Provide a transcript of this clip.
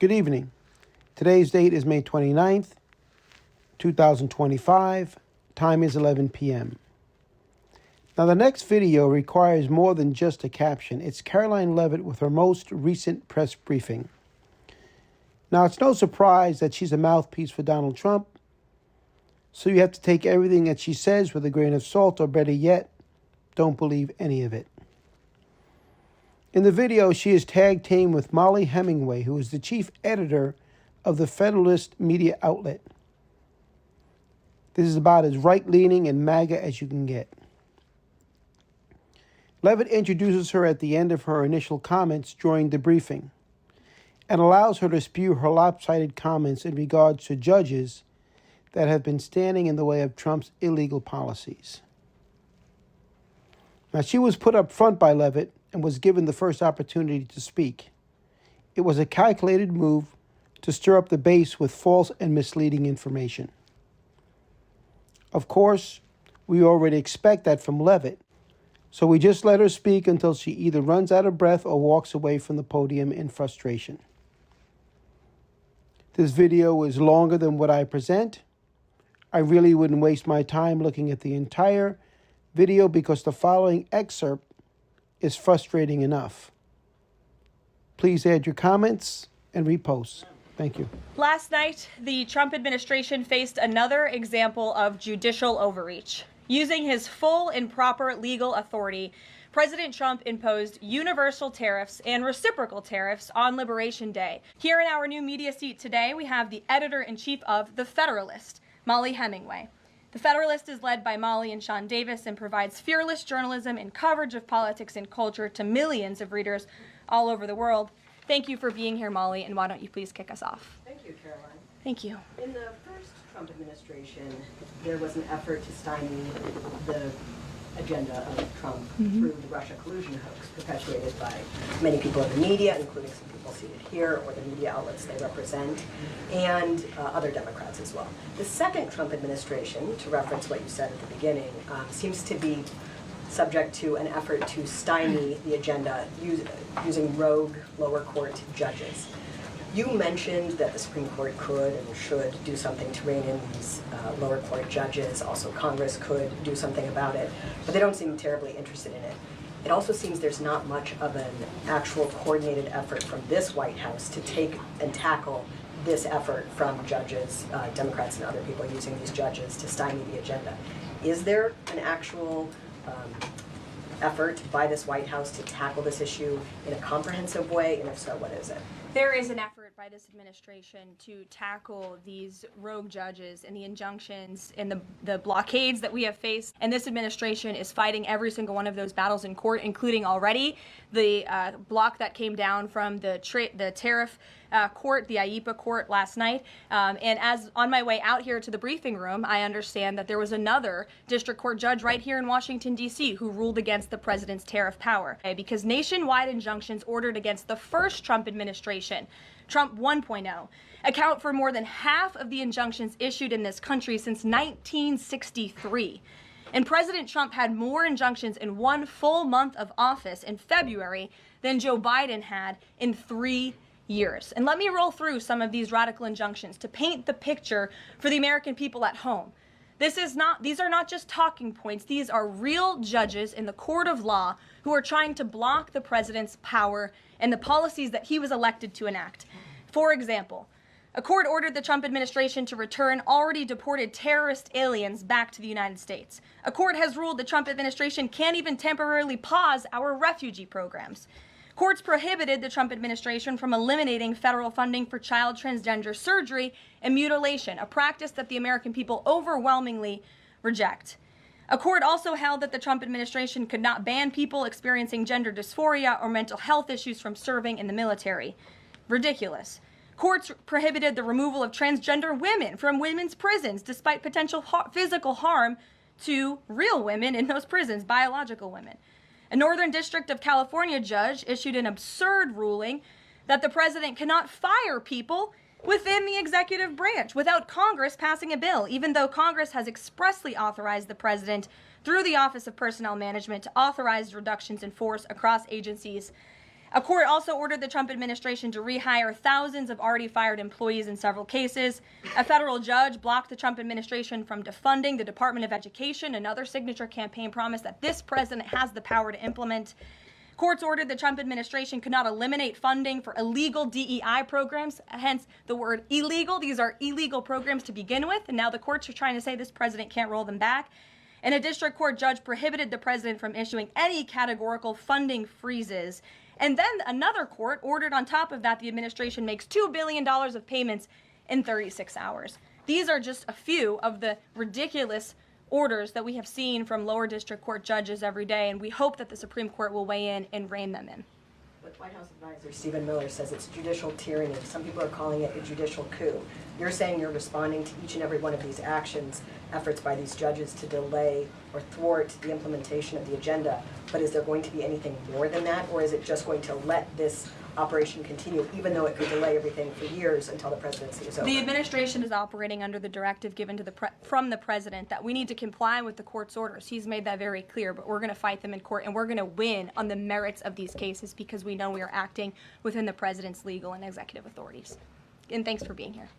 Good evening. Today's date is May 29th, 2025. Time is 11 p.m. Now, the next video requires more than just a caption. It's Karoline Leavitt with her most recent press briefing. Now, it's no surprise that she's a mouthpiece for Donald Trump, so you have to take everything that she says with a grain of salt, or better yet, don't believe any of it. In the video, she is tag team with Mollie Hemingway, who is the chief editor of the Federalist media outlet. This is about as right-leaning and MAGA as you can get. Leavitt introduces her at the end of her initial comments during the briefing and allows her to spew her lopsided comments in regards to judges that have been standing in the way of Trump's illegal policies. Now, she was put up front by Leavitt and was given the first opportunity to speak. It was a calculated move to stir up the base with false and misleading information. Of course, we already expect that from Leavitt, so we just let her speak until she either runs out of breath or walks away from the podium in frustration. This video is longer than what I present. I really wouldn't waste my time looking at the entire video because the following excerpt is frustrating enough. Please add your comments and repost. Thank you. Last night, the Trump administration faced another example of judicial overreach. Using his full and proper legal authority, President Trump imposed universal tariffs and reciprocal tariffs on Liberation Day. Here in our new media seat today, we have the editor-in-chief of The Federalist, Mollie Hemingway. The Federalist is led by Mollie and Sean Davis and provides fearless journalism and coverage of politics and culture to millions of readers all over the world. Thank you for being here, Mollie, and why don't you please kick us off? Thank you, Caroline. Thank you. In the first Trump administration, there was an effort to stymie the agenda of Trump through the Russia collusion hoax perpetuated by many people in the media, including some people seated here, or the media outlets they represent, and other Democrats as well. The second Trump administration, to reference what you said at the beginning, seems to be subject to an effort to stymie the agenda using rogue lower court judges. You mentioned that the Supreme Court could and should do something to rein in these lower court judges. Also, Congress could do something about it, but they don't seem terribly interested in it. It also seems there's not much of an actual coordinated effort from this White House to take and tackle this effort from judges, Democrats and other people using these judges to stymie the agenda. Is there an actual effort by this White House to tackle this issue in a comprehensive way, and if so, what is it? There is an effort by this administration to tackle these rogue judges and the injunctions and the blockades that we have faced. And this administration is fighting every single one of those battles in court, including already the block that came down from the tariff court, the IEEPA court last night. And as on my way out here to the briefing room, I understand that there was another district court judge right here in Washington, D.C. who ruled against the president's tariff power because nationwide injunctions ordered against the first Trump administration, Trump 1.0, account for more than half of the injunctions issued in this country since 1963. And President Trump had more injunctions in one full month of office in February than Joe Biden had in 3 years. And let me roll through some of these radical injunctions to paint the picture for the American people at home. These are not just talking points. These are real judges in the court of law who are trying to block the president's power and the policies that he was elected to enact. For example, a court ordered the Trump administration to return already deported terrorist aliens back to the United States. A court has ruled the Trump administration can't even temporarily pause our refugee programs. Courts prohibited the Trump administration from eliminating federal funding for child transgender surgery and mutilation, a practice that the American people overwhelmingly reject. A court also held that the Trump administration could not ban people experiencing gender dysphoria or mental health issues from serving in the military. Ridiculous. Courts prohibited the removal of transgender women from women's prisons despite potential physical harm to real women in those prisons, biological women. A Northern District of California judge issued an absurd ruling that the president cannot fire people within the executive branch without Congress passing a bill, even though Congress has expressly authorized the president through the Office of Personnel Management to authorize reductions in force across agencies A court also ordered the Trump administration to rehire thousands of already fired employees in several cases. A federal judge blocked the Trump administration from defunding the Department of Education, another signature campaign promise that this president has the power to implement. Courts ordered the Trump administration could not eliminate funding for illegal DEI programs, hence the word illegal. These are illegal programs to begin with, and now the courts are trying to say this president can't roll them back. And a district court judge prohibited the president from issuing any categorical funding freezes. And then another court ordered on top of that the administration makes $2 billion of payments in 36 hours. These are just a few of the ridiculous orders that we have seen from lower district court judges every day, and we hope that the Supreme Court will weigh in and rein them in. But White House advisor Stephen Miller says it's judicial tyranny. Some people are calling it a judicial coup. You're saying you're responding to each and every one of these actions, efforts by these judges to delay or thwart the implementation of the agenda. But is there going to be anything more than that, or is it just going to let this operation continue, even though it could delay everything for years until the presidency is over? The administration is operating under the directive given to from the president that we need to comply with the court's orders. He's made that very clear, but we're going to fight them in court, and we're going to win on the merits of these cases because we know we are acting within the president's legal and executive authorities. And thanks for being here.